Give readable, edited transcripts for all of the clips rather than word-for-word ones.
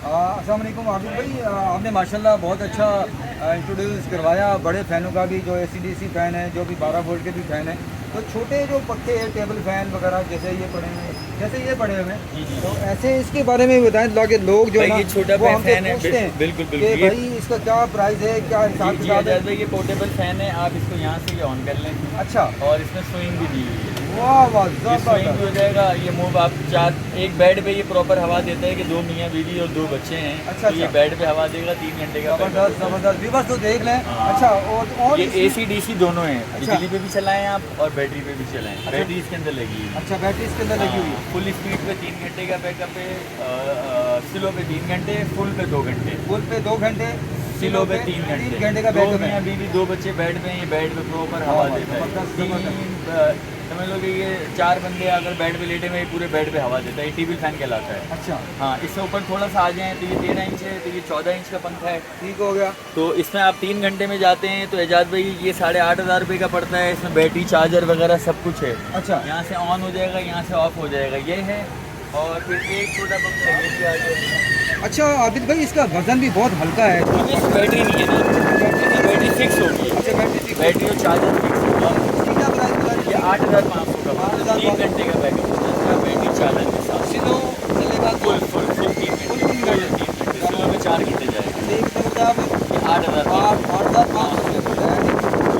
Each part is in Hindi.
अस्सलाम वालेकुम आबिद भाई, आपने माशाल्लाह बहुत अच्छा इंट्रोड्यूस करवाया बड़े फ़ैनों का भी, जो एसी-डीसी फ़ैन है, जो भी 12 वोल्ट के भी फ़ैन हैं। तो छोटे जो पक्के हैं टेबल फ़ैन वगैरह जैसे ये पड़े हुए हैं, जैसे ये पड़े हुए जी हैं, जी तो ऐसे इसके बारे में भी बताएं ताकि लोग जो है भाई, ना ये छोटा वो हमसे फैन है। पूछते हैं बिल्कुल कि बिल्कुल ये। भाई इसका क्या प्राइस है, क्या जी हिसाब जी किताब है। आजाद भाई, ये पोर्टेबल फ़ैन है। आप इसको यहाँ से ये ऑन कर लें अच्छा, और इसमें स्विंग भी दी हुई है। वाह वाह, ये स्विंग भी हो ज़बरदस्त। जाएगा। ये मूव आप चार एक बेड पे ये प्रॉपर हवा देता है कि दो मियाँ बीवी और दो बच्चे हैं, अच्छा तो ये अच्छा, बेड पे हवा देगा। 3 घंटे का बैकअप ज़बरदस्त होता है। ज़बरदस्त, व्यूअर्स तो देख लें। हाँ, अच्छा, और ये इसमें एसी डीसी दोनों हैं। अच्छा बिजली पे भी चलाएं आप और बैटरी पे भी चलाएं। अच्छा बैटरी इसके अंदर लगी हुई है। अच्छा, बैटरी इसके अंदर लगी हुई है। फुल स्पीड पे 3 घंटे का बैकअप है। स्लो पे 3 घंटे, फुल पे 2 घंटे। फुल पे 2 घंटे, स्लो पे तीन 3 घंटे। घंटे का दो बैकअप है। मियाँ बीवी दो बच्चे बेड पे हैं, ये बेड पे प्रॉपर वाह हवा वाह, देता है। जबरदस्त जबरदस्त। समझ लो कि ये 4 बंदे अगर बेड पे लेटे हुए, ये पूरे बेड पे हवा देता है। ये टेबल फैन कहलाता है। अच्छा, हाँ, इससे ऊपर थोड़ा सा आ जाएँ तो ये 13 इंच है, तो ये 14 इंच का पंखा है। ठीक हो गया। तो इसमें आप 3 घंटे में जाते हैं तो एजाज भाई ये 8,500 रुपये का पड़ता है। इसमें बैटरी चार्जर वगैरह सब कुछ है। अच्छा यहाँ से ऑन हो जाएगा, यहाँ से ऑफ हो जाएगा, ये है। और फिर एक छोटा पंखा ये भी आ जाएगा। अच्छा आबिद भाई, इसका वजन भी बहुत हल्का है। क्योंकि इसमें बैटरी नहीं है ना, इसमें बैटरी फिक्स होगी। अच्छा, बैटरी ठीक है। बैटरी और चार्जर फिक्स होगा। इसकी क्या प्राइस बता ये रही है? 8,500 का पड़ता है। 8,500 3 घंटे का बैकअप होता है इसका, बैटरी चार्जर के साथ। स्लो चलेगा तो फुल फुल फुल 3 घंटे, फुल 3 फुल घंटे 3 घंटे, स्लो में 4 घंटे जाएगा। सही समझा आपने। ये 8,500। 8,500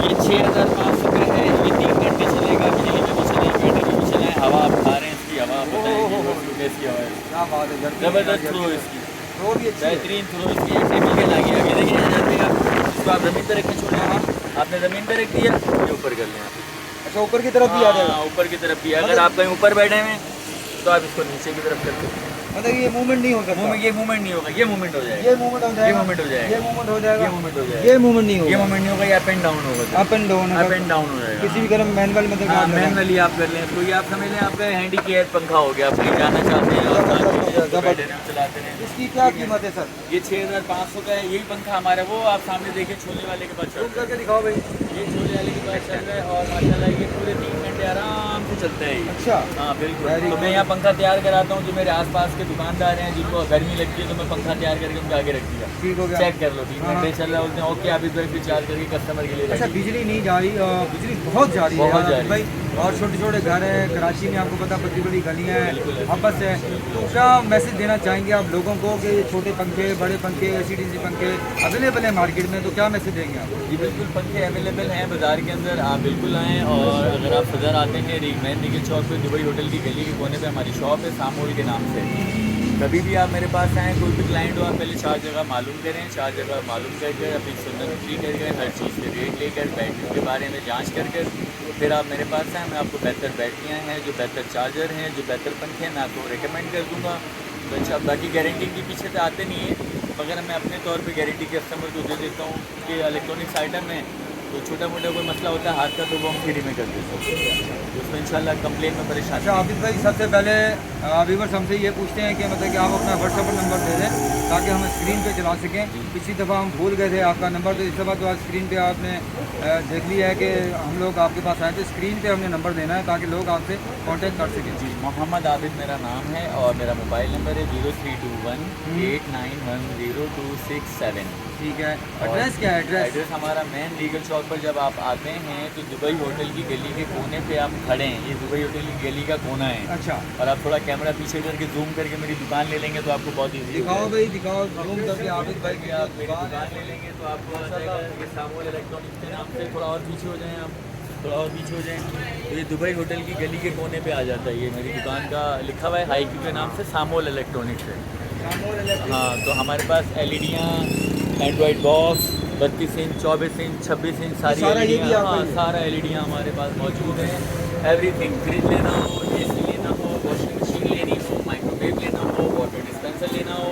ये 6,500 का है। ये 3 घंटे चलेगा, बिजली में भी चलाएं, बैटरी में भी चलाएं। हवा आप खा रहे हैं, इसकी हवा आप बताएंगे कैसी हवा है। क्या बात है, ज़बरदस्त थ्रो इसकी, थ्रो भी अच्छी है। बेहतरीन थ्रो इसकी है। टेबल लगी है। अभी देखिए एजाज भाई, आप इसको आप ज़मीन पर रखें, छोड़ेंगे। आपने ज़मीन पर रख दिया, ये ऊपर कर लें आप। अच्छा, ऊपर की तरफ भी आ जाएगा। हाँ, ऊपर की तरफ भी। अगर मतलब आप कहीं ऊपर बैठे हैं तो आप इसको नीचे की तरफ कर सकते हैं। मतलब ये मूवमेंट नहीं हो सकता। ये मूवमेंट नहीं होगा, ये मूवमेंट हो जाएगा। ये मूवमेंट हो जाएगा, ये मूवमेंट हो जाएगा, ये मूवमेंट हो जाएगा, ये मूवमेंट हो जाएगा। ये मूवमेंट नहीं ये होगा। मूवमेंट नहीं होगा, ये अप एंड डाउन होगा। Up and down, up and down हो जाएगा। किसी भी तरह मैनुअल मतलब हाँ, आप लगाएं। मैनुअली आप कर लें। तो ये आप समझ लें आपका हैंडीकेप पंखा हो गया। आप कहीं जाना चाहते हैं और जबरदस्त। बैठे रहें, चलाते रहें। इसकी क्या कीमत है सर? ये 6,500 का है। यही पंखा हमारा, वो आप सामने देखिए छोले वाले के पास चल जूम रहा करके दिखाओ भाई। है। ये छोले वाले के पास चल रहा है और माशाल्लाह ये पूरे 3 घंटे आराम से चलता है ये। अच्छा, हाँ बिल्कुल। Very तो मैं good। यहाँ पंखा तैयार कराता हूँ। जो मेरे आसपास के दुकानदार हैं जिनको गर्मी लगती है, तो मैं पंखा तैयार करके उनके आगे रख दिया। ठीक हो गया। चेक कर लो, 3 घंटे चल रहा है। बोलते हैं ओके, आप इस बार फिर चार्ज करके कस्टमर के लिए अच्छा, रखिए। बिजली नहीं जा रही, बिजली बहुत जा रही है बहुत यार जा आबिद रही भाई। और छोटे छोटे घर हैं कराची में, आपको पता बड़ी बड़ी गलियाँ बिल्कुल हैं, है। आपस है। तो क्या मैसेज देना चाहेंगे आप लोगों को कि ये छोटे पंखे, बड़े पंखे, एसी-डीसी पंखे अवेलेबल है मार्केट में, तो क्या मैसेज देंगे आप? जी बिल्कुल, पंखे अवेलेबल हैं बाज़ार के अंदर। आप बिल्कुल आएँ। और अगर आप सदर आते हैं, मेन रीगल चौक पे दुबई होटल की गली के कोने पे हमारी शॉप है, सामोल के नाम से। कभी भी आप मेरे पास आएँ, कोई भी क्लाइंट हो, आप पहले 4 जगह मालूम करें। 4 जगह मालूम करके अपनी सुनती करके हर चीज़ के रेट लेकर, बैटरी के बारे में जांच कर फिर आप मेरे पास आएँ। मैं आपको बेहतर बैटरियाँ हैं, जो बेहतर चार्जर हैं, जो बेहतर पंखे हैं, मैं आपको रिकमेंड कर दूँगा। तो अच्छा, बाकी गारंटी के पीछे तो आते नहीं है, मगर मैं अपने तौर पे गारंटी कस्टमर को दे देता हूँ कि इलेक्ट्रॉनिक्स आइटम है तो छोटा मोटा कोई मसला होता है हाथ का, तो वो हम फ्री में कर देते हैं। तो उसमें इंशाल्लाह कंप्लेन में परेशानी अच्छा आबिद भाई, सबसे पहले व्यूवर्स हमसे ये पूछते हैं कि मतलब कि आप अपना व्हाट्सएप नंबर दे दें ताकि हम स्क्रीन पे चला सकें। पिछली दफ़ा हम भूल गए थे आपका नंबर, तो इस दफ़ा तो आज स्क्रीन पे आपने देख लिया है कि हम लोग आपके पास आए, तो स्क्रीन पे हमने नंबर देना है ताकि लोग आपसे कांटेक्ट कर सकें। जी, मोहम्मद आबिद मेरा नाम है और मेरा मोबाइल नंबर है 032189102667। ठीक है। एड्रेस क्या है? एड्रेस हमारा मेन लीगल चौक पर जब आप आते हैं तो दुबई होटल की गली के कोने पे आप खड़े हैं। ये दुबई होटल की गली का कोना है। अच्छा, और आप थोड़ा कैमरा पीछे करके जूम करके मेरी दुकान ले लेंगे तो आपको बहुत ईजी दिखाओ भाई, दिखाओ जूम करके आबिद भाई की आप मेरी दुकान ले लेंगे तो आपको आ जाएगा ये सामोल इलेक्ट्रॉनिक्स के नाम से। थोड़ा और पीछे हो जाएं आप, थोड़ा और पीछे हो जाएं तो ये दुबई होटल की गली के कोने पे आ जाता है। ये मेरी दुकान का लिखा हुआ है हाईक्यू के नाम से, सामोल इलेक्ट्रॉनिक्स है। हाँ, तो हमारे पास एलईडियाँ, android box 32 inch, 24 inch, 26 inch सारी सारा ये भी एलईडियाँ, आपका हाँ ही है? सारा एलईडियाँ हमारे पास मौजूद हैं। एवरीथिंग, फ्रिज लेना हो, एसी लेना हो, वॉशिंग मशीन लेनी हो, माइक्रोवेव लेना हो, वाटर डिस्पेंसर लेना हो,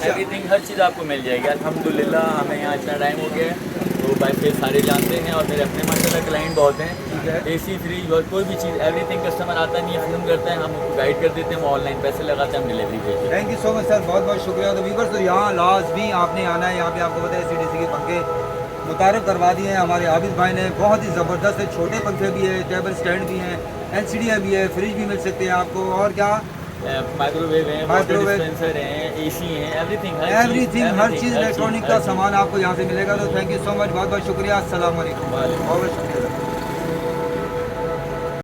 एवरीथिंग हर चीज़ आपको मिल जाएगी। अल्हम्दुलिल्लाह हमें यहाँ इतना टाइम हो गया है तो भाई फिर सारे जानते हैं और मेरे अपने माशाल्लाह क्लाइंट बहुत हैं। ठीक है। एसी, फ्रिज और कोई भी चीज़, एवरीथिंग कस्टमर आता नहीं है, फ़ोन करते हैं, हम उनको गाइड कर देते हैं, वो ऑनलाइन पैसे लगाते हैं, हम डिलीवरी भेजते हैं। Thank you so much sir, बहुत बहुत शुक्रिया। तो व्यूवर्स, तो यहाँ लाजमी आपने आना है। यहाँ पे आपको पता है एसी-डीसी के पंखे मुतारफ़ करवा दिए हैं हमारे आबिद भाई ने। बहुत ही ज़बरदस्त है, छोटे पंखे भी है, टेबल स्टैंड भी हैं, एलसीडियाँ भी है, फ्रिज भी मिल सकते हैं आपको। और क्या माइक्रोवेव है, वाटर माइक्रोवेव, डिस्पेंसर है, एसी है, एवरीथिंग हर चीज़ इलेक्ट्रॉनिक का सामान आपको यहाँ से मिलेगा। तो थैंक यू सो मच, बहुत बहुत शुक्रिया। अस्सलाम वालेकुम। वालेकुम। बहुत बहुत शुक्रिया।